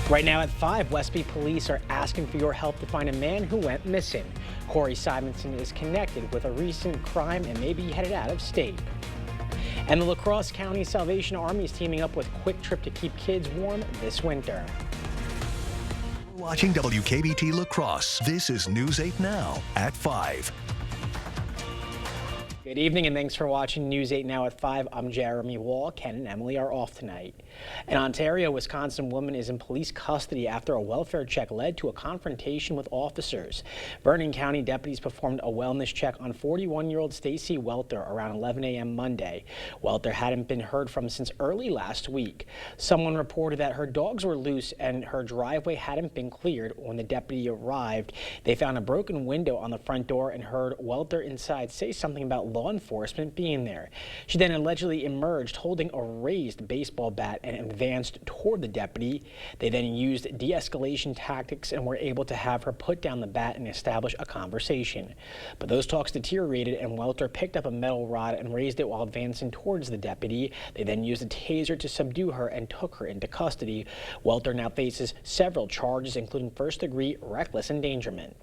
Right now at 5, Westby police are asking for your help to find a man who went missing. Corey Simonson is connected with a recent crime and may be headed out of state. And the La Crosse County Salvation Army is teaming up with Quick Trip to keep kids warm this winter. Watching WKBT La Crosse. This is News 8 Now at 5. Good evening and thanks for watching News 8 Now at 5. I'm Jeremy Wall. Ken and Emily are off tonight. An Ontario, Wisconsin woman is in police custody after a welfare check led to a confrontation with officers. Vernon County deputies performed a wellness check on 41-year-old Stacy Welter around 11 a.m. Monday. Welter hadn't been heard from since early last week. Someone reported that her dogs were loose and her driveway hadn't been cleared. When the deputy arrived, they found a broken window on the front door and heard Welter inside say something about law enforcement being there. She then allegedly emerged holding a raised baseball bat and advanced toward the deputy. They then used de-escalation tactics and were able to have her put down the bat and establish a conversation. But those talks deteriorated and Welter picked up a metal rod and raised it while advancing towards the deputy. They then used a taser to subdue her and took her into custody. Welter now faces several charges, including first-degree reckless endangerment.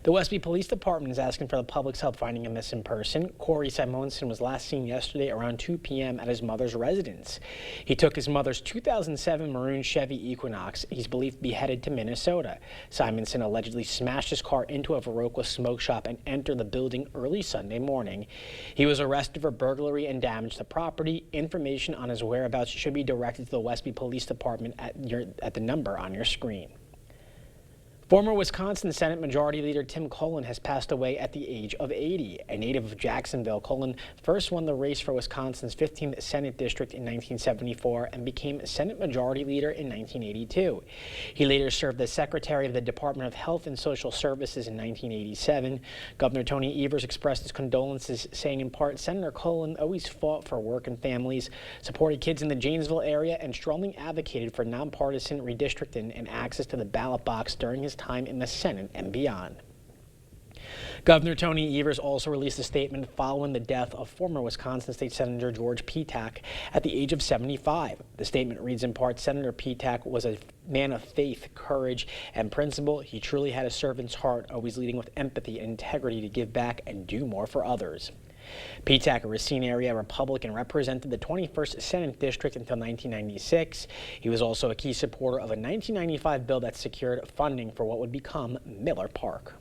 The Westby Police Department is asking for the public's help finding a missing person. Corey Simonson was last seen yesterday around 2 p.m. at his mother's residence. He took his mother's 2007 maroon Chevy Equinox. He's believed to be headed to Minnesota. Simonson allegedly smashed his car into a Viroqua smoke shop and entered the building early Sunday morning. He was arrested for burglary and damage to property. Information on his whereabouts should be directed to the Westby Police Department at the number on your screen. Former Wisconsin Senate Majority Leader Tim Cullen has passed away at the age of 80. A native of Jacksonville, Cullen first won the race for Wisconsin's 15th Senate District in 1974 and became Senate Majority Leader in 1982. He later served as Secretary of the Department of Health and Social Services in 1987. Governor Tony Evers expressed his condolences, saying in part, Senator Cullen always fought for working families, supported kids in the Janesville area, and strongly advocated for nonpartisan redistricting and access to the ballot box during his time in the Senate and beyond. Governor Tony Evers also released a statement following the death of former Wisconsin State Senator George Petak at the age of 75. The statement reads in part, Senator Petak was a man of faith, courage, and principle. He truly had a servant's heart, always leading with empathy and integrity to give back and do more for others. Petak, a Racine area Republican, represented the 21st Senate District until 1996. He was also a key supporter of a 1995 bill that secured funding for what would become Miller Park.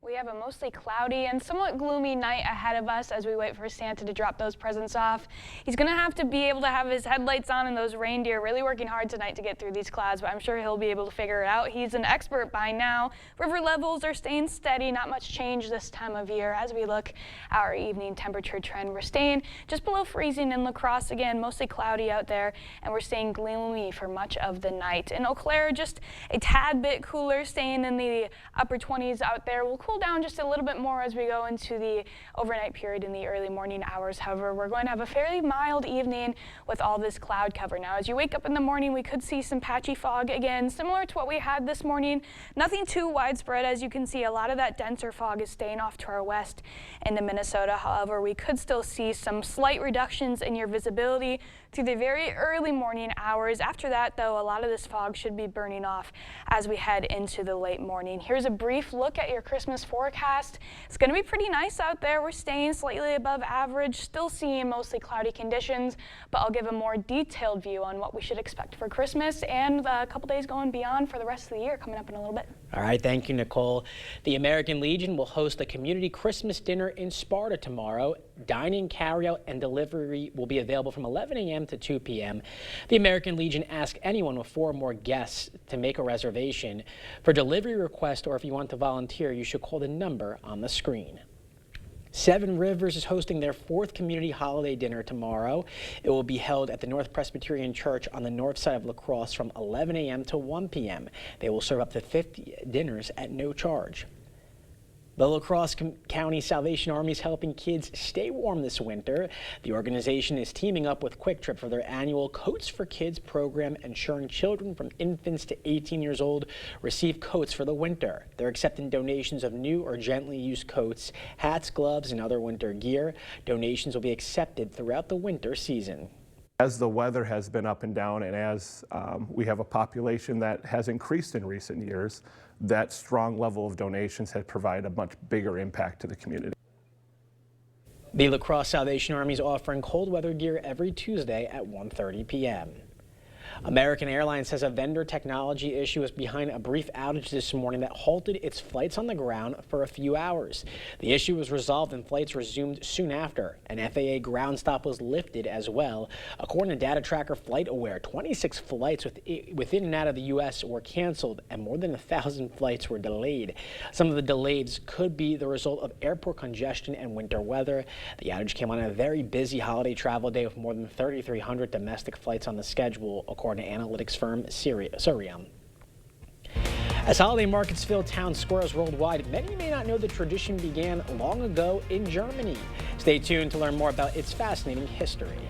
We have a mostly cloudy and somewhat gloomy night ahead of us as we wait for Santa to drop those presents off. He's going to have to be able to have his headlights on and those reindeer really working hard tonight to get through these clouds, but I'm sure he'll be able to figure it out. He's an expert by now. River levels are staying steady, not much change this time of year. As we look at our evening temperature trend, we're staying just below freezing in La Crosse again, mostly cloudy out there, and we're staying gloomy for much of the night. In Eau Claire, just a tad bit cooler, staying in the upper 20s out there. We'll cool down just a little bit more as we go into the overnight period in the early morning hours. However, we're going to have a fairly mild evening with all this cloud cover. Now, as you wake up in the morning, we could see some patchy fog again, similar to what we had this morning. Nothing too widespread. As you can see, a lot of that denser fog is staying off to our west into Minnesota. However, we could still see some slight reductions in your visibility through the very early morning hours. After that, though, a lot of this fog should be burning off as we head into the late morning. Here's a brief look at your Christmas forecast. It's going to be pretty nice out there. We're staying slightly above average, still seeing mostly cloudy conditions, but I'll give a more detailed view on what we should expect for Christmas and a couple days going beyond for the rest of the year coming up in a little bit. All right, thank you, Nicole. The American Legion will host a community Christmas dinner in Sparta tomorrow. Dining, carryout, and delivery will be available from 11 a.m. to 2 p.m. The American Legion asks anyone with 4 or more guests to make a reservation. For delivery request or if you want to volunteer, you should call the number on the screen. Seven Rivers is hosting their 4th community holiday dinner tomorrow. It will be held at the North Presbyterian Church on the north side of La Crosse from 11 a.m. to 1 p.m. They will serve up to 50 dinners at no charge. The La Crosse County Salvation Army is helping kids stay warm this winter. The organization is teaming up with Quick Trip for their annual Coats for Kids program, ensuring children from infants to 18 years old receive coats for the winter. They're accepting donations of new or gently used coats, hats, gloves, and other winter gear. Donations will be accepted throughout the winter season. As the weather has been up and down, and as we have a population that has increased in recent years, that strong level of donations has provided a much bigger impact to the community. The La Crosse Salvation Army is offering cold weather gear every Tuesday at 1:30 p.m. American Airlines says a vendor technology issue is behind a brief outage this morning that halted its flights on the ground for a few hours. The issue was resolved and flights resumed soon after. An FAA ground stop was lifted as well. According to data tracker FlightAware, 26 flights within and out of the U.S. were canceled and more than 1,000 flights were delayed. Some of the delays could be the result of airport congestion and winter weather. The outage came on a very busy holiday travel day with more than 3,300 domestic flights on the schedule, according to analytics firm Cirium. As holiday markets fill town squares worldwide, many may not know the tradition began long ago in Germany. Stay tuned to learn more about its fascinating history.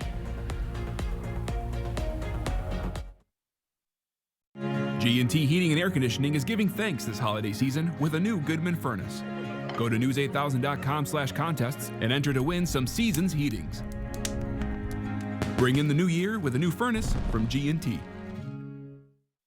G&T Heating and Air Conditioning is giving thanks this holiday season with a new Goodman furnace. Go to news8000.com/contests and enter to win some Seasons heatings. Bring in the new year with a new furnace from G&T.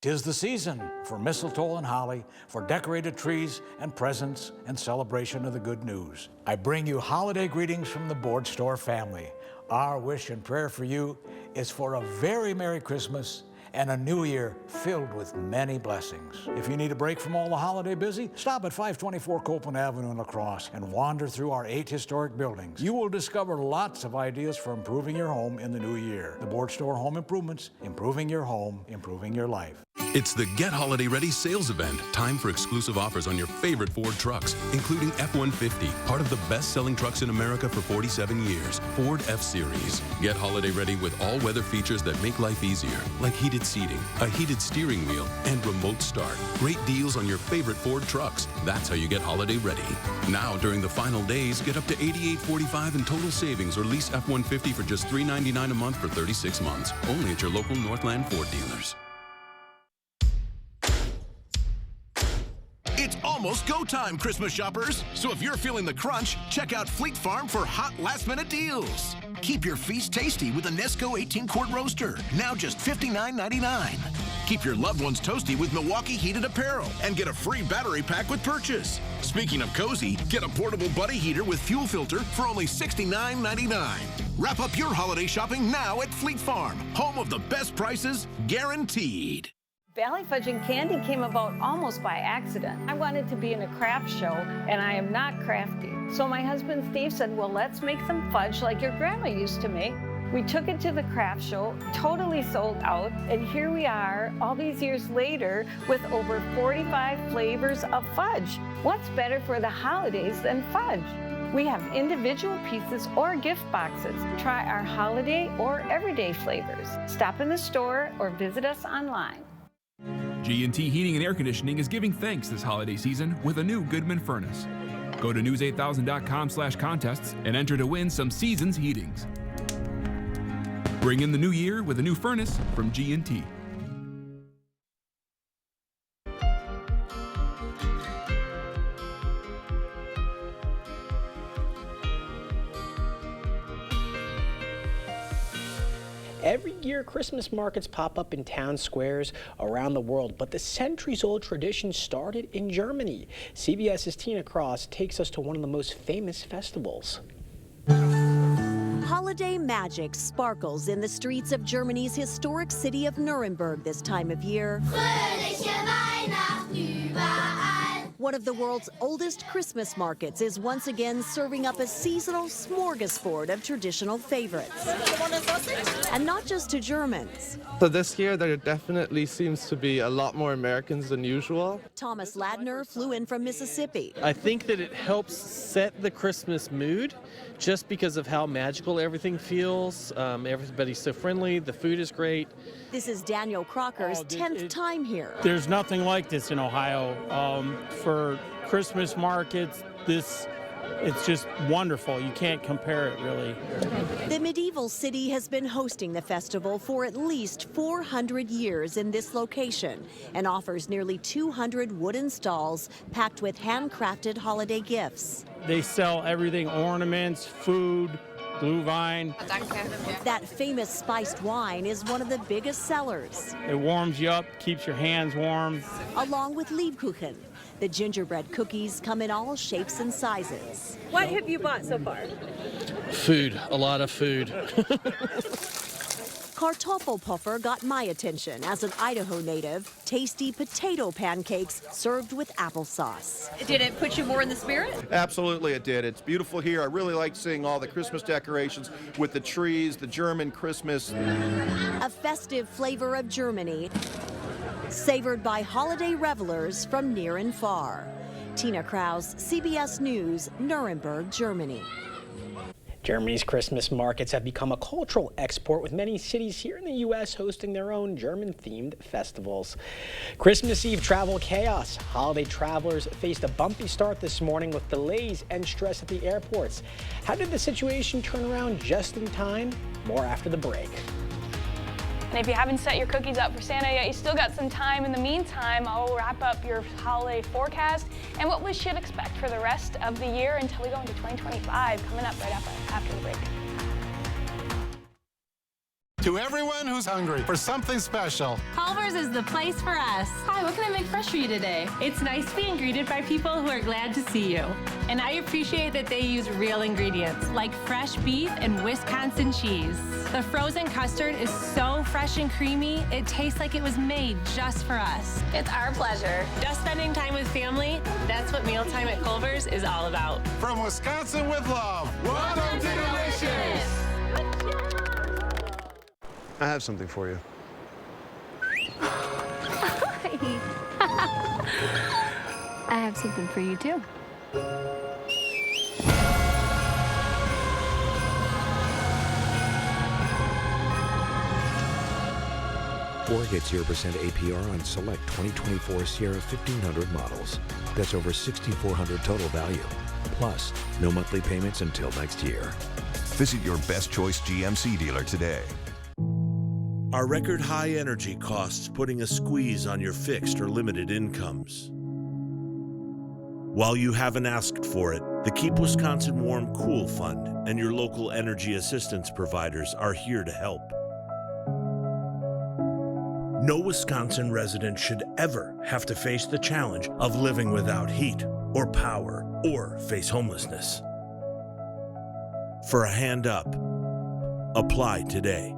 'Tis the season for mistletoe and holly, for decorated trees and presents and celebration of the good news. I bring you holiday greetings from the Board Store family. Our wish and prayer for you is for a very Merry Christmas and a new year filled with many blessings. If you need a break from all the holiday busy, stop at 524 Copeland Avenue in La Crosse and wander through our 8 historic buildings. You will discover lots of ideas for improving your home in the new year. The Board Store Home Improvements, improving your home, improving your life. It's the Get Holiday Ready sales event. Time for exclusive offers on your favorite Ford trucks, including F-150, part of the best-selling trucks in America for 47 years, Ford F-Series. Get holiday ready with all-weather features that make life easier, like heated seating, a heated steering wheel, and remote start. Great deals on your favorite Ford trucks. That's how you get holiday ready. Now, during the final days, get up to $88.45 in total savings or lease F-150 for just $399 a month for 36 months. Only at your local Northland Ford dealers. It's almost go time, Christmas shoppers. So if you're feeling the crunch, check out Fleet Farm for hot last-minute deals. Keep your feast tasty with a Nesco 18-quart roaster, now just $59.99. Keep your loved ones toasty with Milwaukee Heated Apparel and get a free battery pack with purchase. Speaking of cozy, get a portable buddy heater with fuel filter for only $69.99. Wrap up your holiday shopping now at Fleet Farm, home of the best prices guaranteed. Valley Fudge and Candy came about almost by accident. I wanted to be in a craft show, and I am not crafty. So my husband Steve said, well, let's make some fudge like your grandma used to make. We took it to the craft show, totally sold out, and here we are all these years later with over 45 flavors of fudge. What's better for the holidays than fudge? We have individual pieces or gift boxes. Try our holiday or everyday flavors. Stop in the store or visit us online. G&T Heating and Air Conditioning is giving thanks this holiday season with a new Goodman furnace. Go to news8000.com/contests and enter to win some Seasons heatings. Bring in the new year with a new furnace from G&T. Every year, Christmas markets pop up in town squares around the world, but the centuries-old tradition started in Germany. CBS's Tina Cross takes us to one of the most famous festivals. Holiday magic sparkles in the streets of Germany's historic city of Nuremberg this time of year. One of the world's oldest Christmas markets is once again serving up a seasonal smorgasbord of traditional favorites. And not just to Germans. So this year there definitely seems to be a lot more Americans than usual. Thomas Ladner flew in from Mississippi. I think that it helps set the Christmas mood just because of how magical everything feels. Everybody's so friendly, the food is great. This is Daniel Crocker's 10th time here. There's nothing like this in Ohio for Christmas markets. It's just wonderful. You can't compare it, really. The medieval city has been hosting the festival for at least 400 years in this location and offers nearly 200 wooden stalls packed with handcrafted holiday gifts. They sell everything, ornaments, food, Glühwein. That famous spiced wine is one of the biggest sellers. It warms you up, keeps your hands warm. Along with Lebkuchen. The gingerbread cookies come in all shapes and sizes. What have you bought so far? Food, a lot of food. Kartoffelpuffer got my attention as an Idaho native. Tasty potato pancakes served with applesauce. Did it put you more in the spirit? Absolutely it did. It's beautiful here. I really like seeing all the Christmas decorations with the trees, the German Christmas. A festive flavor of Germany, savored by holiday revelers from near and far. Tina Kraus, CBS News, Nuremberg, Germany. Germany's Christmas markets have become a cultural export, with many cities here in the U.S. hosting their own German-themed festivals. Christmas Eve travel chaos. Holiday travelers faced a bumpy start this morning with delays and stress at the airports. How did the situation turn around just in time? More after the break. And if you haven't set your cookies up for Santa yet, you still got some time. In the meantime, I'll wrap up your holiday forecast and what we should expect for the rest of the year until we go into 2025, coming up right after the break. To everyone who's hungry for something special, Culver's is the place for us. Hi, what can I make fresh for you today? It's nice being greeted by people who are glad to see you. And I appreciate that they use real ingredients, like fresh beef and Wisconsin cheese. The frozen custard is so fresh and creamy, it tastes like it was made just for us. It's our pleasure. Just spending time with family, that's what mealtime at Culver's is all about. from Wisconsin with love, welcome to Delicious! I have something for you. I have something for you too. Or get 0% APR on select 2024 Sierra 1500 models. That's over $6,400 total value. Plus, no monthly payments until next year. Visit your best choice GMC dealer today. Are record high energy costs putting a squeeze on your fixed or limited incomes? While you haven't asked for it, the Keep Wisconsin Warm Cool Fund and your local energy assistance providers are here to help. No Wisconsin resident should ever have to face the challenge of living without heat or power or face homelessness. For a hand up, apply today.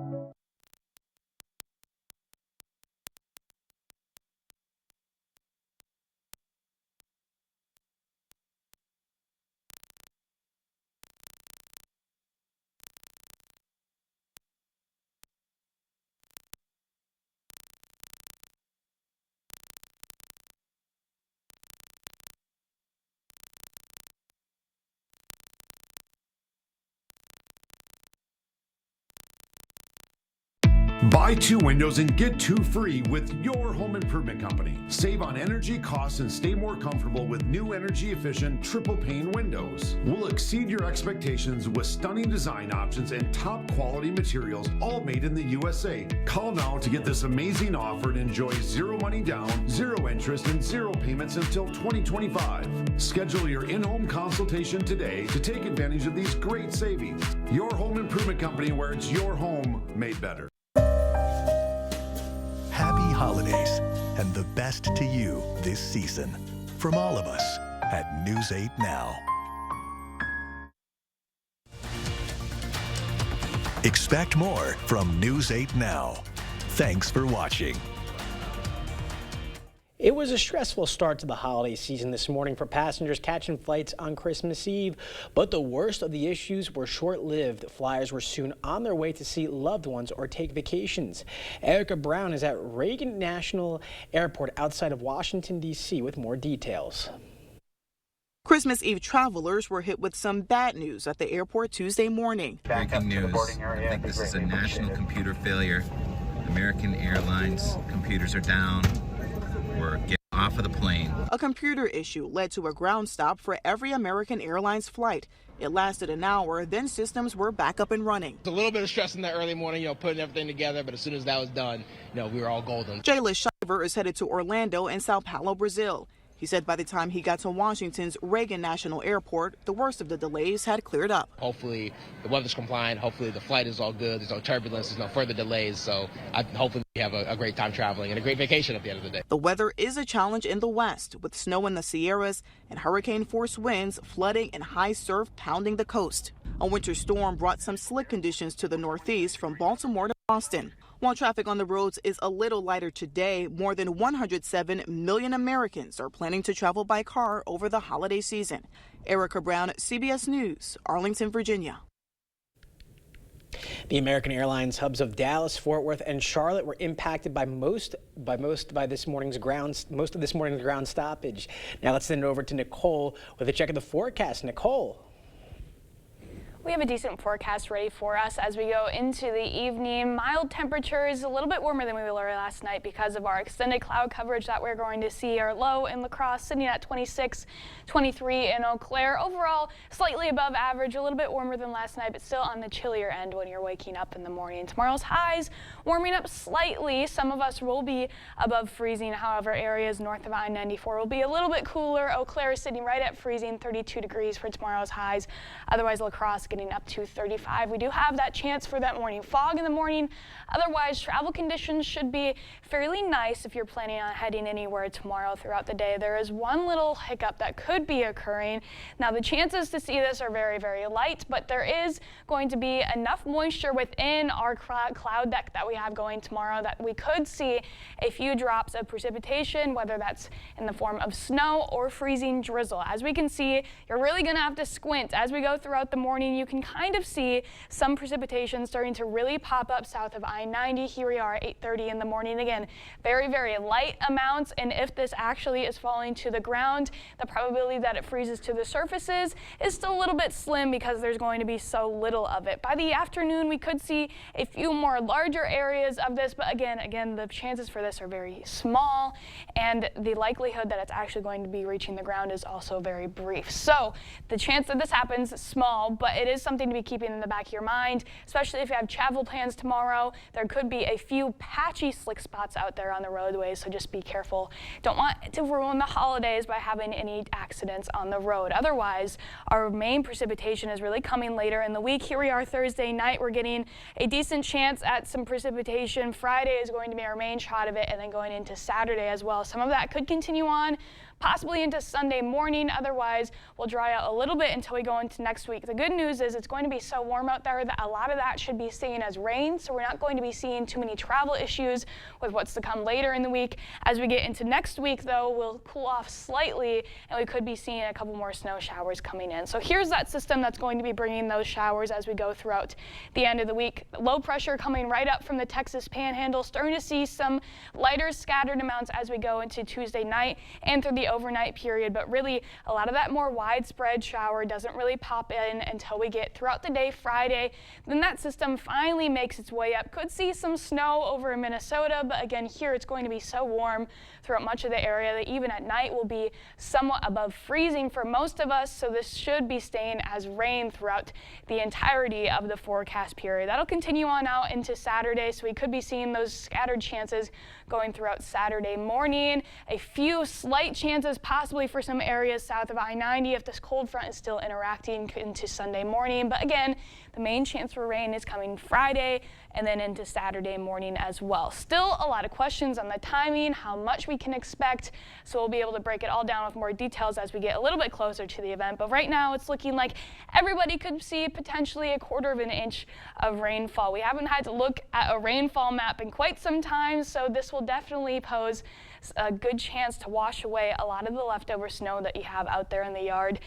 Buy 2 windows and get 2 free with your home improvement company. Save on energy costs and stay more comfortable with new energy efficient triple pane windows. We'll exceed your expectations with stunning design options and top quality materials, all made in the USA. Call now to get this amazing offer and enjoy 0 money down, 0 interest, and 0 payments until 2025. Schedule your in-home consultation today to take advantage of these great savings. Your home improvement company, where it's your home made better. Happy holidays and the best to you this season. From all of us at News 8 Now. Expect more from News 8 Now. Thanks for watching. It was a stressful start to the holiday season this morning for passengers catching flights on Christmas Eve, but the worst of the issues were short-lived. Flyers were soon on their way to see loved ones or take vacations. Erica Brown is at Reagan National Airport outside of Washington, D.C. with more details. Christmas Eve travelers were hit with some bad news at the airport Tuesday morning. Breaking news. I think this is a national computer failure. American Airlines computers are down. We're getting off of the plane. A computer issue led to a ground stop for every American Airlines flight. It lasted an hour, then systems were back up and running. It's a little bit of stress in the early morning, putting everything together, but as soon as that was done, we were all golden. Jayla Shiver is headed to Orlando and Sao Paulo, Brazil. He said by the time he got to Washington's Reagan National Airport, the worst of the delays had cleared up. Hopefully the weather's compliant. Hopefully the flight is all good. There's no turbulence. There's no further delays. So hopefully we have a great time traveling and a great vacation at the end of the day. The weather is a challenge in the west, with snow in the Sierras and hurricane-force winds, flooding and high surf pounding the coast. A winter storm brought some slick conditions to the northeast from Baltimore to Boston. While traffic on the roads is a little lighter today, more than 107 million Americans are planning to travel by car over the holiday season. Erica Brown, CBS News, Arlington, Virginia. The American Airlines hubs of Dallas, Fort Worth, and Charlotte were impacted by most of this morning's ground stoppage. Now let's send it over to Nicole with a check of the forecast. Nicole. We have a decent forecast ready for us as we go into the evening. Mild temperatures, a little bit warmer than we were last night because of our extended cloud coverage that we're going to see. Our low in La Crosse sitting at 26, 23 in Eau Claire. Overall, slightly above average, a little bit warmer than last night, but still on the chillier end when you're waking up in the morning. Tomorrow's highs warming up slightly. Some of us will be above freezing. However, areas north of I-94 will be a little bit cooler. Eau Claire is sitting right at freezing, 32 degrees for tomorrow's highs. Otherwise, La Crosse getting up to 35. We do have that chance for that morning fog in the morning. Otherwise, travel conditions should be fairly nice if you're planning on heading anywhere tomorrow throughout the day. There is one little hiccup that could be occurring. Now, the chances to see this are very, very light, but there is going to be enough moisture within our cloud deck that we have going tomorrow that we could see a few drops of precipitation, whether that's in the form of snow or freezing drizzle. As we can see, you're really going to have to squint as we go throughout the morning. You can kind of see some precipitation starting to really pop up south of I-90. Here we are at 8:30 in the morning. Again, very, very light amounts, and if this actually is falling to the ground, the probability that it freezes to the surfaces is still a little bit slim because there's going to be so little of it. By the afternoon, we could see a few more larger areas of this, but again, the chances for this are very small, and the likelihood that it's actually going to be reaching the ground is also very brief. So the chance that this happens is small, but it is something to be keeping in the back of your mind, especially if you have travel plans tomorrow. There could be a few patchy slick spots out there on the roadways, so just be careful. Don't want to ruin the holidays by having any accidents on the road. Otherwise, our main precipitation is really coming later in the week. Here we are Thursday night. We're getting a decent chance at some precipitation. Friday is going to be our main shot of it, and then going into Saturday as well. Some of that could continue on possibly into Sunday morning. Otherwise, we'll dry out a little bit until we go into next week. The good news is it's going to be so warm out there that a lot of that should be seen as rain, so we're not going to be seeing too many travel issues with what's to come later in the week. As we get into next week, though, we'll cool off slightly, and we could be seeing a couple more snow showers coming in. So here's that system that's going to be bringing those showers as we go throughout the end of the week. Low pressure coming right up from the Texas Panhandle, starting to see some lighter scattered amounts as we go into Tuesday night and through the overnight period, but really a lot of that more widespread shower doesn't really pop in until we get throughout the day Friday. Then that system finally makes its way up. Could see some snow over in Minnesota, but again, here it's going to be so warm throughout much of the area that even at night will be somewhat above freezing for most of us, so this should be staying as rain throughout the entirety of the forecast period. That'll continue on out into Saturday, so we could be seeing those scattered chances going throughout Saturday morning. A few slight chances possibly for some areas south of I-90 if this cold front is still interacting into Sunday morning, but again, the main chance for rain is coming Friday and then into Saturday morning as well. Still a lot of questions on the timing, how much we can expect, so we'll be able to break it all down with more details as we get a little bit closer to the event. But right now it's looking like everybody could see potentially a 1/4 inch of rainfall. We haven't had to look at a rainfall map in quite some time, so this will definitely pose a good chance to wash away a lot of the leftover snow that you have out there in the yard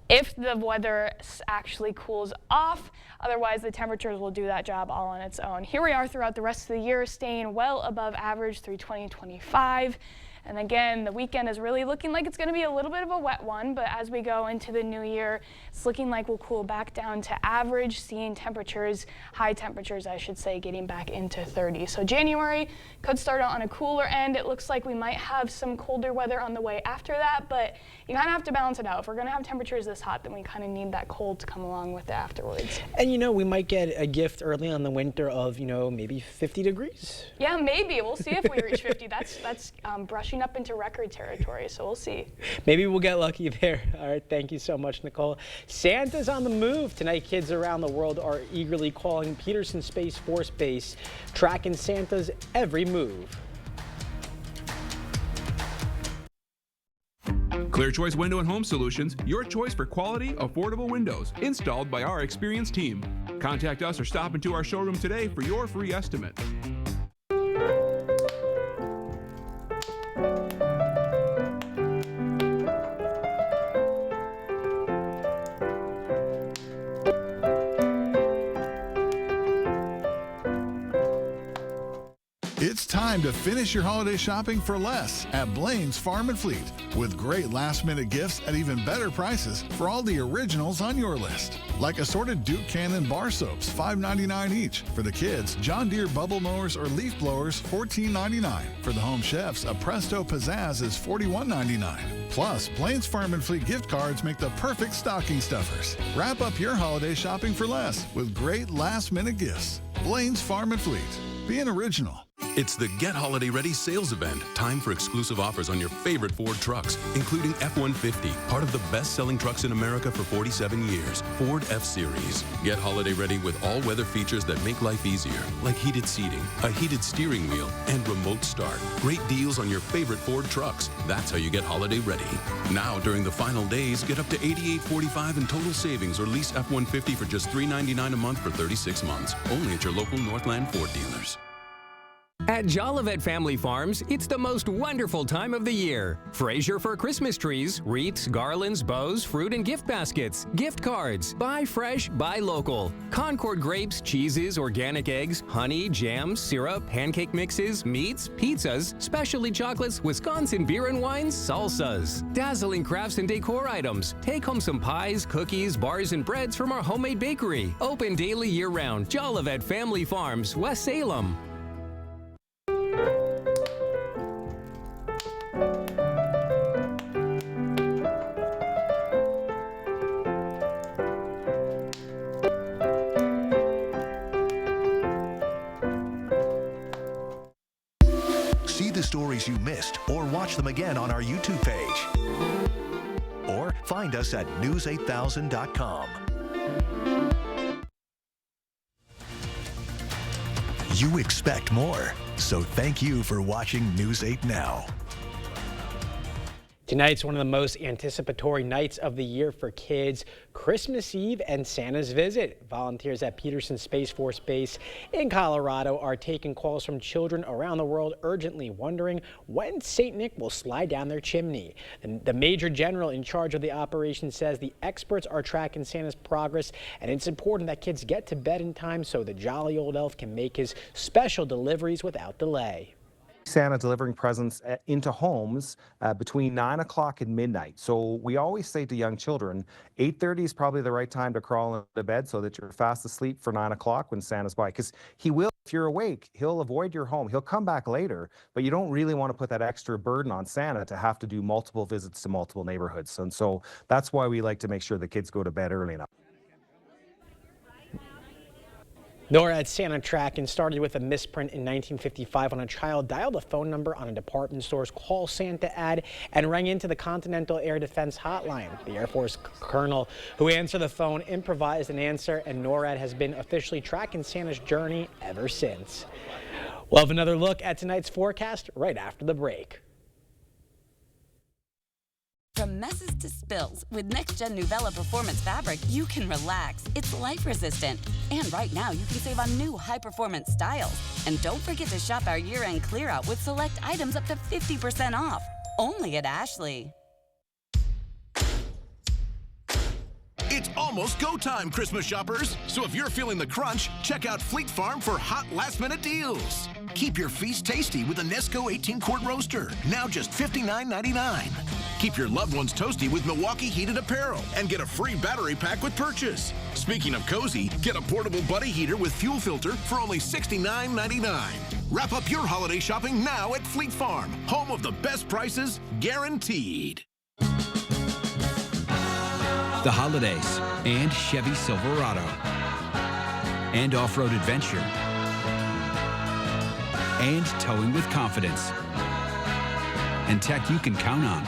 if the weather actually cools off. Otherwise, the temperatures will do that job all on its own. Here we are throughout the rest of the year, staying well above average through 2025. And again, the weekend is really looking like it's going to be a little bit of a wet one, but as we go into the new year, it's looking like we'll cool back down to average, seeing temperatures, high temperatures, I should say, getting back into 30. So January could start out on a cooler end. It looks like we might have some colder weather on the way after that, but you kind of have to balance it out. If we're going to have temperatures this hot, then we kind of need that cold to come along with it afterwards. And we might get a gift early on the winter of, maybe 50 degrees. Yeah, maybe. We'll see if we reach 50. That's brushing up into record territory, so we'll see. Maybe we'll get lucky there. All right, thank you so much, Nicole. Santa's on the move. Tonight, kids around the world are eagerly calling Peterson Space Force Base, tracking Santa's every move. Clear Choice Window and Home Solutions, your choice for quality, affordable windows, installed by our experienced team. Contact us or stop into our showroom today for your free estimate. It's time to finish your holiday shopping for less at Blaine's Farm and Fleet, with great last-minute gifts at even better prices for all the originals on your list. Like assorted Duke Cannon bar soaps, $5.99 each. For the kids, John Deere bubble mowers or leaf blowers, $14.99. For the home chefs, a Presto Pizzazz is $41.99. Plus, Blaine's Farm and Fleet gift cards make the perfect stocking stuffers. Wrap up your holiday shopping for less with great last-minute gifts. Blaine's Farm and Fleet. Being original. It's the Get Holiday Ready sales event. Time for exclusive offers on your favorite Ford trucks, including F-150, part of the best-selling trucks in America for 47 years. Ford F-Series. Get holiday ready with all-weather features that make life easier, like heated seating, a heated steering wheel, and remote start. Great deals on your favorite Ford trucks. That's how you get holiday ready. Now, during the final days, get up to $88.45 in total savings or lease F-150 for just $399 a month for 36 months. Only at your local Northland Ford dealers. At Jolivet Family Farms, it's the most wonderful time of the year. Fraser for Christmas trees, wreaths, garlands, bows, fruit and gift baskets, gift cards. Buy fresh, buy local. Concord grapes, cheeses, organic eggs, honey, jams, syrup, pancake mixes, meats, pizzas, specialty chocolates, Wisconsin beer and wines, salsas. Dazzling crafts and decor items. Take home some pies, cookies, bars, and breads from our homemade bakery. Open daily year-round. Jolivet Family Farms, West Salem. See the stories you missed or watch them again on our YouTube page. Or find us at news8000.com. You expect more, so thank you for watching News 8 Now. Tonight's one of the most anticipatory nights of the year for kids, Christmas Eve and Santa's visit. Volunteers at Peterson Space Force Base in Colorado are taking calls from children around the world urgently wondering when St. Nick will slide down their chimney. The Major General in charge of the operation says the experts are tracking Santa's progress, and it's important that kids get to bed in time so the jolly old elf can make his special deliveries without delay. Santa delivering presents into homes between 9 o'clock and midnight. So we always say to young children, 8:30 is probably the right time to crawl into bed so that you're fast asleep for 9 o'clock when Santa's by. Because he will, if you're awake, he'll avoid your home. He'll come back later, but you don't really want to put that extra burden on Santa to have to do multiple visits to multiple neighborhoods. And so that's why we like to make sure the kids go to bed early enough. NORAD Santa tracking started with a misprint in 1955 when a child dialed a phone number on a department store's Call Santa ad and rang into the Continental Air Defense Hotline. The Air Force colonel who answered the phone improvised an answer, and NORAD has been officially tracking Santa's journey ever since. We'll have another look at tonight's forecast right after the break. From messes to spills, with next-gen Nuvella Performance Fabric, you can relax. It's life-resistant. And right now, you can save on new high-performance styles. And don't forget to shop our year-end clear-out with select items up to 50% off. Only at Ashley. It's almost go time, Christmas shoppers. So if you're feeling the crunch, check out Fleet Farm for hot last-minute deals. Keep your feast tasty with a Nesco 18-quart roaster, now just $59.99. Keep your loved ones toasty with Milwaukee Heated Apparel and get a free battery pack with purchase. Speaking of cozy, get a portable buddy heater with fuel filter for only $69.99. Wrap up your holiday shopping now at Fleet Farm, home of the best prices guaranteed. The holidays and Chevy Silverado and off-road adventure and towing with confidence and tech you can count on.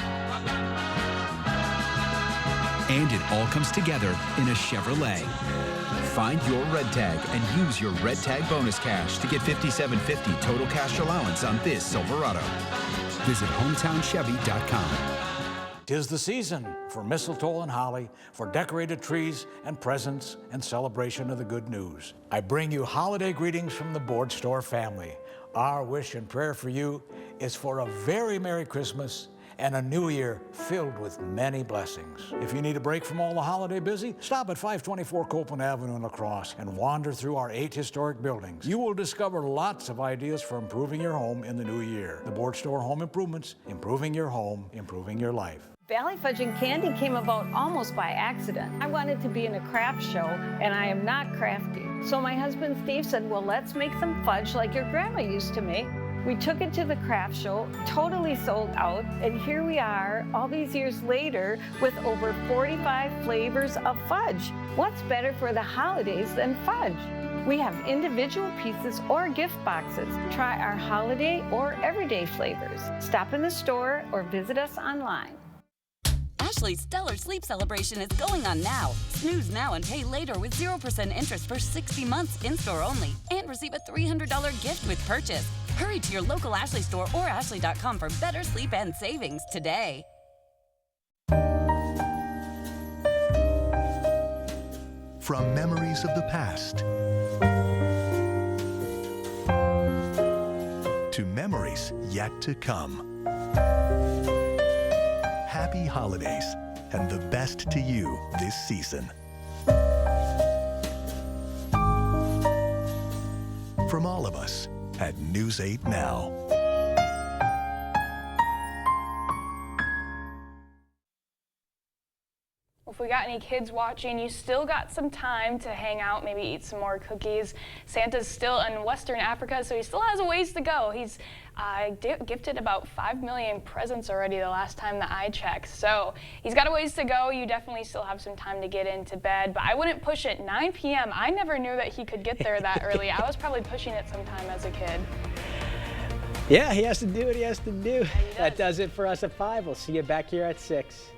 And it all comes together in a Chevrolet. Find your red tag and use your red tag bonus cash to get $57.50 total cash allowance on this Silverado. Visit hometownchevy.com. 'Tis the season for mistletoe and holly, for decorated trees and presents and celebration of the good news. I bring you holiday greetings from the Board Store family. Our wish and prayer for you is for a very Merry Christmas and a new year filled with many blessings. If you need a break from all the holiday busy, stop at 524 Copeland Avenue in La Crosse and wander through our 8 historic buildings. You will discover lots of ideas for improving your home in the new year. The Board Store Home Improvements, improving your home, improving your life. Valley Fudge and Candy came about almost by accident. I wanted to be in a craft show, and I am not crafty. So my husband Steve said, well, let's make some fudge like your grandma used to make. We took it to the craft show, totally sold out, and here we are all these years later with over 45 flavors of fudge. What's better for the holidays than fudge? We have individual pieces or gift boxes. Try our holiday or everyday flavors. Stop in the store or visit us online. Ashley's Stellar Sleep Celebration is going on now. Snooze now and pay later with 0% interest for 60 months in-store only. And receive a $300 gift with purchase. Hurry to your local Ashley store or ashley.com for better sleep and savings today. From memories of the past to memories yet to come. Happy holidays and the best to you this season. From all of us at News 8 Now. If we got any kids watching, you still got some time to hang out, maybe eat some more cookies. Santa's still in Western Africa, so he still has a ways to go. He's gifted about 5 million presents already the last time that I checked. So he's got a ways to go. You definitely still have some time to get into bed, but I wouldn't push it. 9 p.m. I never knew that he could get there that early. I was probably pushing it sometime as a kid. Yeah, he has to do what he has to do. That does it for us at 5. We'll see you back here at 6.